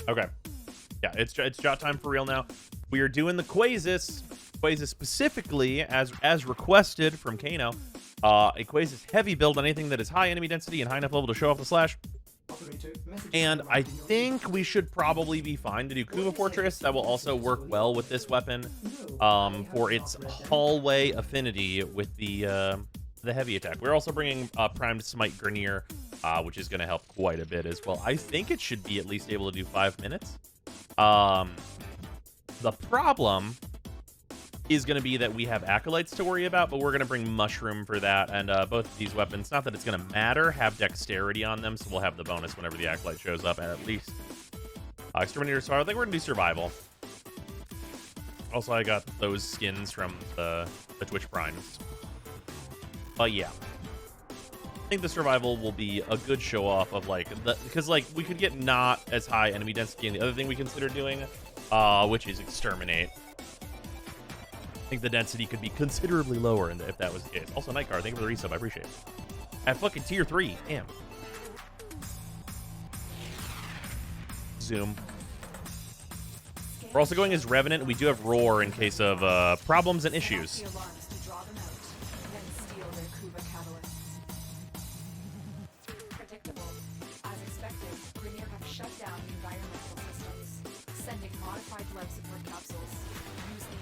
Okay. Yeah, it's JOTT time for real now. We are doing the QUASSUS. QUASSUS specifically, as requested from Kano. A QUASSUS heavy build on anything that is high enemy density and high enough level to show off the slash. And I think we should probably be fine to do Kuva Fortress. That will also work well with this weapon for its hallway affinity with the heavy attack. We're also bringing Primed Smite Grenier, which is going to help quite a bit as well. I think it should be at least able to do 5 minutes. The problem is going to be that we have Acolytes to worry about, but we're going to bring Mushroom for that. And both of these weapons, not that it's going to matter, have Dexterity on them, so we'll have the bonus whenever the Acolyte shows up, at least. Exterminator, so I think we're going to do Survival. Also, I got those skins from the Twitch Primes. But yeah. I think the Survival will be a good show-off of, like, because, like, we could get not as high enemy density, and the other thing we consider doing, which is Exterminate. I think the density could be considerably lower if that was the case. Also, Nightguard, thank you for the resub. I appreciate it. At fucking tier 3. Damn. Zoom. We're also going as Revenant. We do have Roar in case of problems and issues.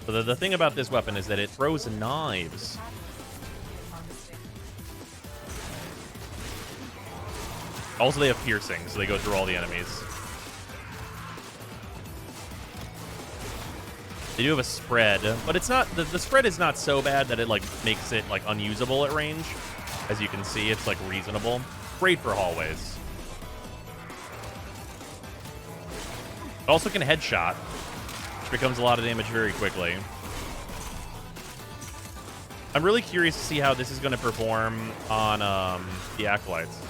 So the thing about this weapon is that it throws knives. Also, they have piercing, so they go through all the enemies. They do have a spread, but it's not the spread is not so bad that it like makes it like unusable at range. As you can see, it's like reasonable. Great for hallways. It also can headshot, which becomes a lot of damage very quickly. I'm really curious to see how this is going to perform on the Acolytes.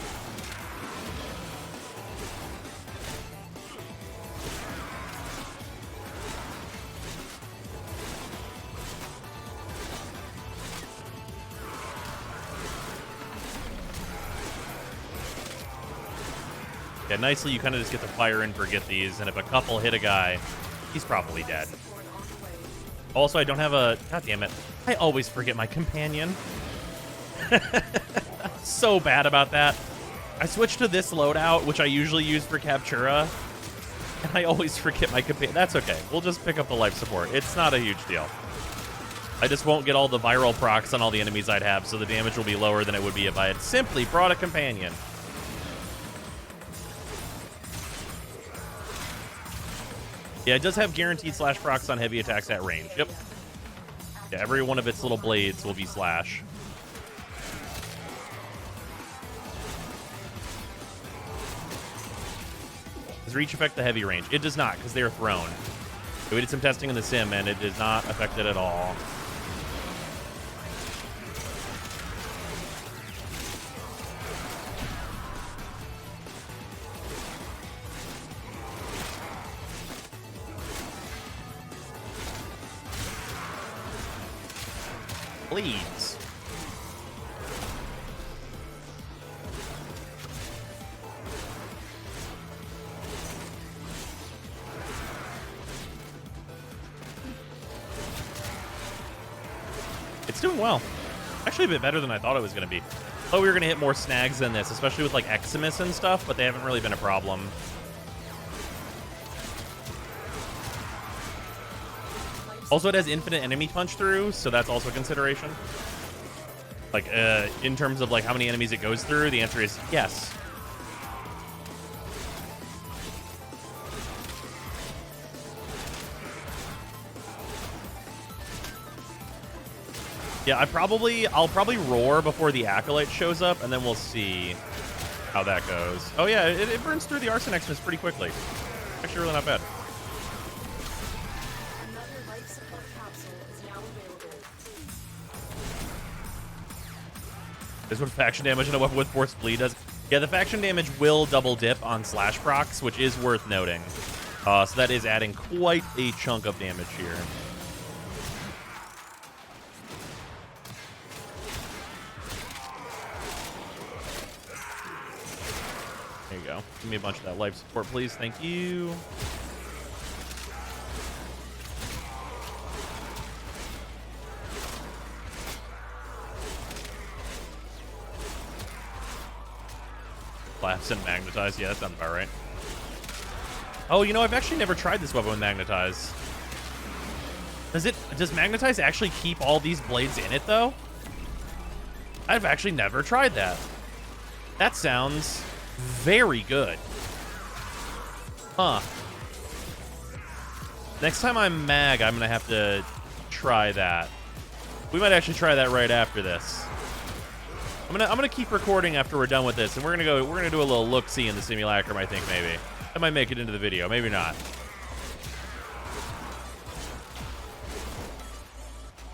Yeah, nicely, you kind of just get to fire and forget these, and if a couple hit a guy, he's probably dead. Also, I don't have a... God damn it. I always forget my companion. So bad about that. I switched to this loadout, which I usually use for Captura, and I always forget my companion. That's okay. We'll just pick up the life support. It's not a huge deal. I just won't get all the viral procs on all the enemies I'd have, so the damage will be lower than it would be if I had simply brought a companion. Yeah, it does have guaranteed slash procs on heavy attacks at range. Yep. Yeah, every one of its little blades will be slash. Does reach affect the heavy range? It does not, because they are thrown. So we did some testing in the sim, and it does not affect it at all. Bleeds. It's doing well. Actually a bit better than I thought it was going to be. I thought we were going to hit more snags than this, especially with like Eximus and stuff, but they haven't really been a problem. Also, it has infinite enemy punch through, so that's also a consideration. Like, in terms of like how many enemies it goes through, the answer is yes. Yeah, I'll probably roar before the Acolyte shows up, and then we'll see how that goes. Oh yeah, it burns through the Arson Xmas pretty quickly. Actually, really not bad. This is what faction damage and a weapon with force bleed does. Yeah, the faction damage will double dip on slash procs, which is worth noting. So that is adding quite a chunk of damage here. There you go. Give me a bunch of that life support, please. Thank you. Collapse and magnetize. Yeah, that sounds about right. Oh, you know, I've actually never tried this weapon with magnetize. Does magnetize actually keep all these blades in it, though? I've actually never tried that. That sounds very good. Huh. Next time I'm mag, I'm gonna have to try that. We might actually try that right after this. I'm gonna keep recording after we're done with this, and we're gonna do a little look-see in the simulacrum, I think, maybe. That might make it into the video, maybe not.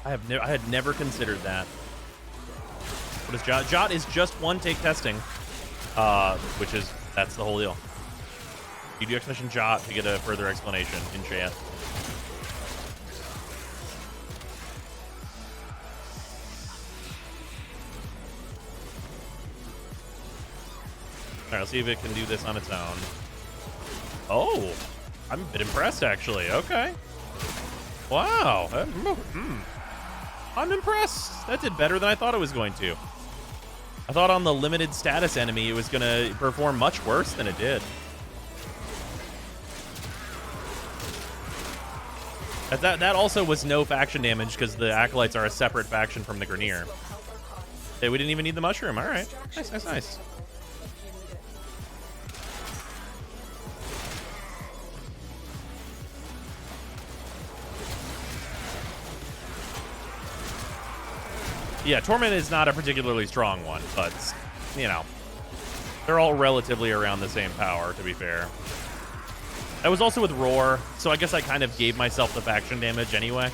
I had never considered that. What is JOTT? JOTT is just one take testing, that's the whole deal. You do exclamation JOTT to get a further explanation in chat. All right, let's see if it can do this on its own. Oh, I'm a bit impressed, actually. Okay. Wow. I'm impressed. That did better than I thought it was going to. I thought on the limited status enemy it was going to perform much worse than it did. That also was no faction damage because the Acolytes are a separate faction from the Grenier. Hey, we didn't even need the mushroom. All right. Nice, nice, nice. Yeah, Torment is not a particularly strong one, but, you know, they're all relatively around the same power, to be fair. That was also with Roar, so I guess I kind of gave myself the faction damage anyway.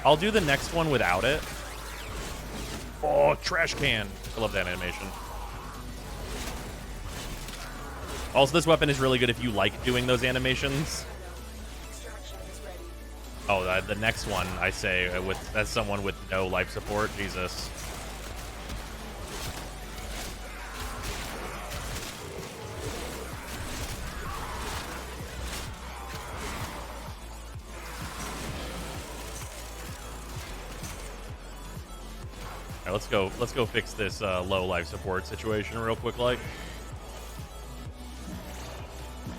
I'll do the next one without it. Oh, trash can. I love that animation. Also, this weapon is really good if you like doing those animations. Oh, the next one, I say, as someone with no life support. Jesus. All right, let's go fix this low life support situation real quick, like.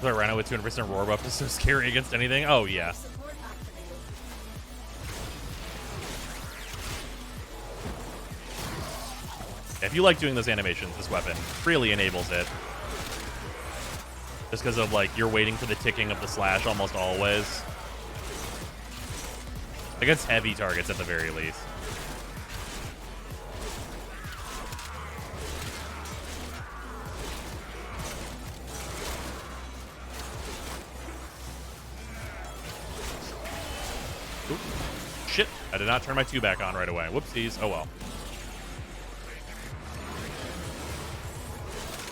The Rhino with 200% roar buff is so scary against anything. Oh, yeah. If you like doing those animations, this weapon really enables it. Just because of, like, you're waiting for the ticking of the slash almost always. Against heavy targets, at the very least. Oop. Shit, I did not turn my 2 back on right away. Whoopsies. Oh, well.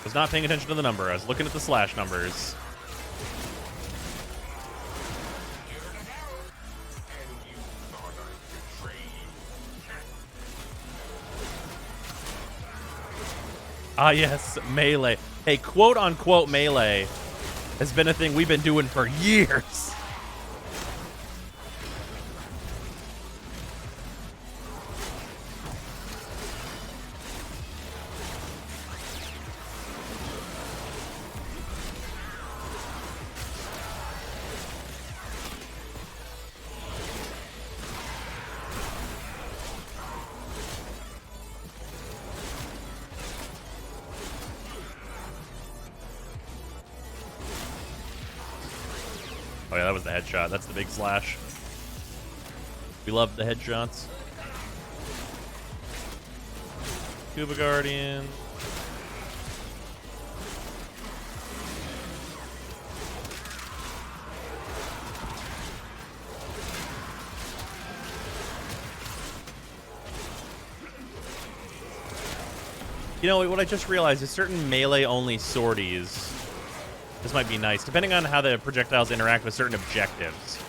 Was not paying attention to the number. I was looking at the slash numbers. Ah, yes, melee. Hey, quote-unquote melee has been a thing we've been doing for years. Oh yeah, that was the headshot. That's the big slash. We love the headshots. Scuba Guardian. You know, what I just realized is certain melee-only sorties. This might be nice, depending on how the projectiles interact with certain objectives.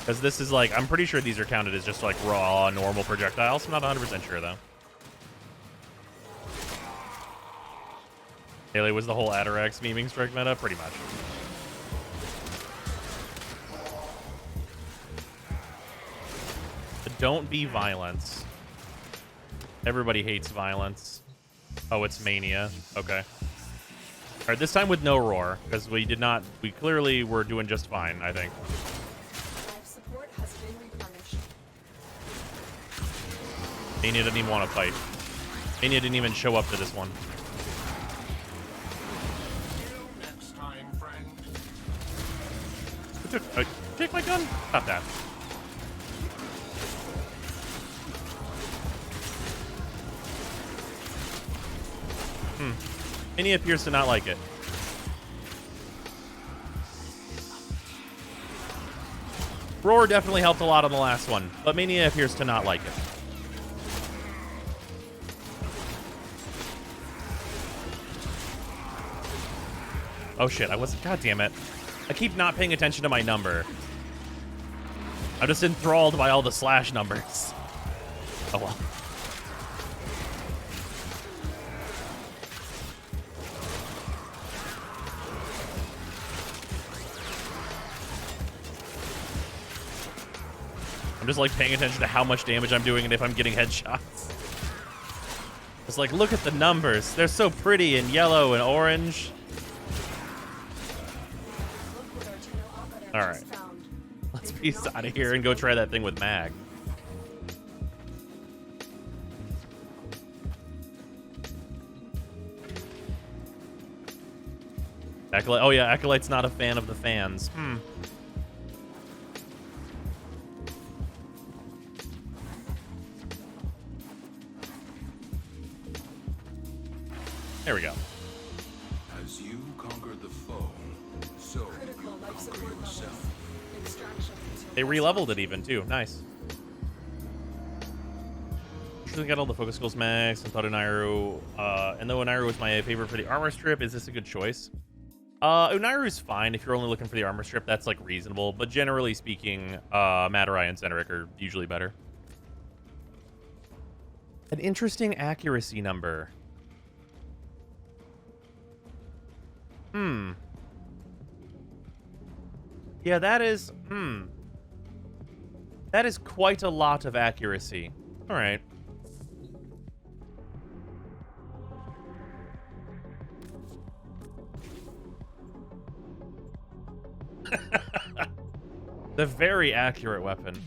Because this is like, I'm pretty sure these are counted as just like raw, normal projectiles. I'm not 100% sure though. Haley, was the whole Atarax memeing strike meta? Pretty much. But don't be violence. Everybody hates violence. Oh, it's Mania. Okay. All right, this time with no roar, because we clearly were doing just fine, I think. Mania didn't even want to fight. Mania didn't even show up to this one. Take my gun? Not that. Mania appears to not like it. Roar definitely helped a lot on the last one, but Mania appears to not like it. Oh shit, I wasn't. God damn it. I keep not paying attention to my number. I'm just enthralled by all the slash numbers. Oh well. I'm just like paying attention to how much damage I'm doing and if I'm getting headshots. It's like, look at the numbers. They're so pretty in yellow and orange. All right. Let's peace out of here and go try that thing with Mag. Acolyte. Oh yeah, Acolyte's not a fan of the fans. There we go. As you conquered the foe, so you conquer yourself. They re-leveled it even too. Nice. Usually got all the focus skills max and thought Unairu. And though Unairu was my favorite for the armor strip, is this a good choice? Unairu's fine if you're only looking for the armor strip. That's like reasonable, but generally speaking, Matarai and Centeric are usually better. An interesting accuracy number. Yeah, that is, that is quite a lot of accuracy. All right. The very accurate weapon.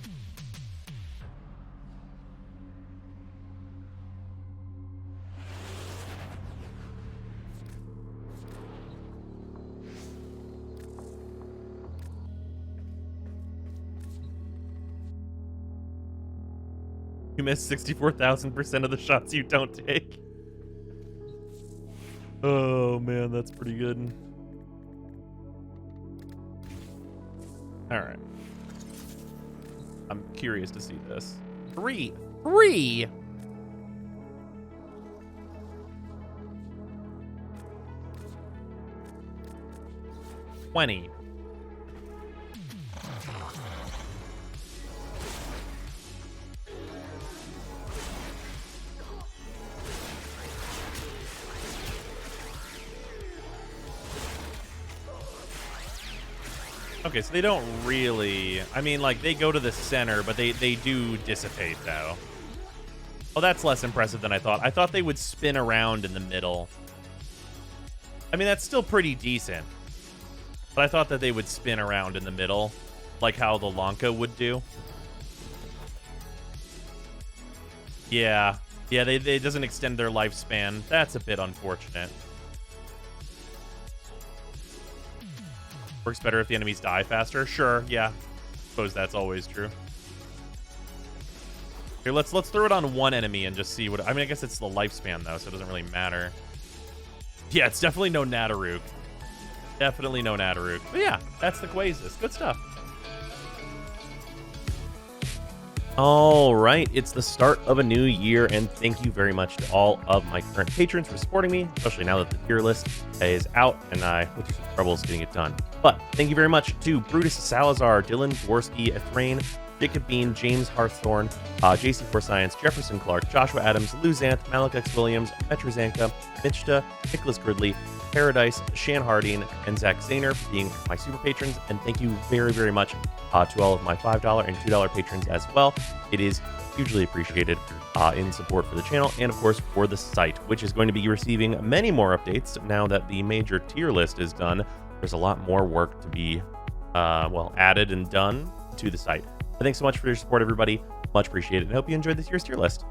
You miss 64,000% of the shots you don't take. Oh man, that's pretty good. All right. I'm curious to see this. Three. 20. Okay, so they don't really... I mean, like, they go to the center, but they do dissipate, though. Oh, that's less impressive than I thought. I thought they would spin around in the middle. I mean, that's still pretty decent. But I thought that they would spin around in the middle, like how the Lanka would do. Yeah. Yeah, they doesn't extend their lifespan. That's a bit unfortunate. Works better if the enemies die faster. Sure, yeah. Suppose that's always true. Here, let's throw it on one enemy and just see what... I mean, I guess it's the lifespan, though, so it doesn't really matter. Yeah, it's definitely no Nataruk. Definitely no Nataruk. But yeah, that's the QUASSUS. Good stuff. All right, it's the start of a new year, and thank you very much to all of my current patrons for supporting me, especially now that the tier list is out and I went through some troubles getting it done. But thank you very much to Brutus Salazar, Dylan Dworsky, Ethrain, Jacob Bean, James Harthorne, JC4 Science, Jefferson Clark, Joshua Adams, Luzanth, Malik X. Williams, Petrozanka, Mitchta, Nicholas Gridley, Paradise, Shan Harding, and Zach Zahner for being my super patrons. And thank you very, very much to all of my $5 and $2 patrons as well. It is hugely appreciated in support for the channel and, of course, for the site, which is going to be receiving many more updates now that the major tier list is done. There's a lot more work to be, added and done to the site. But thanks so much for your support, everybody. Much appreciated, and hope you enjoyed this year's tier list.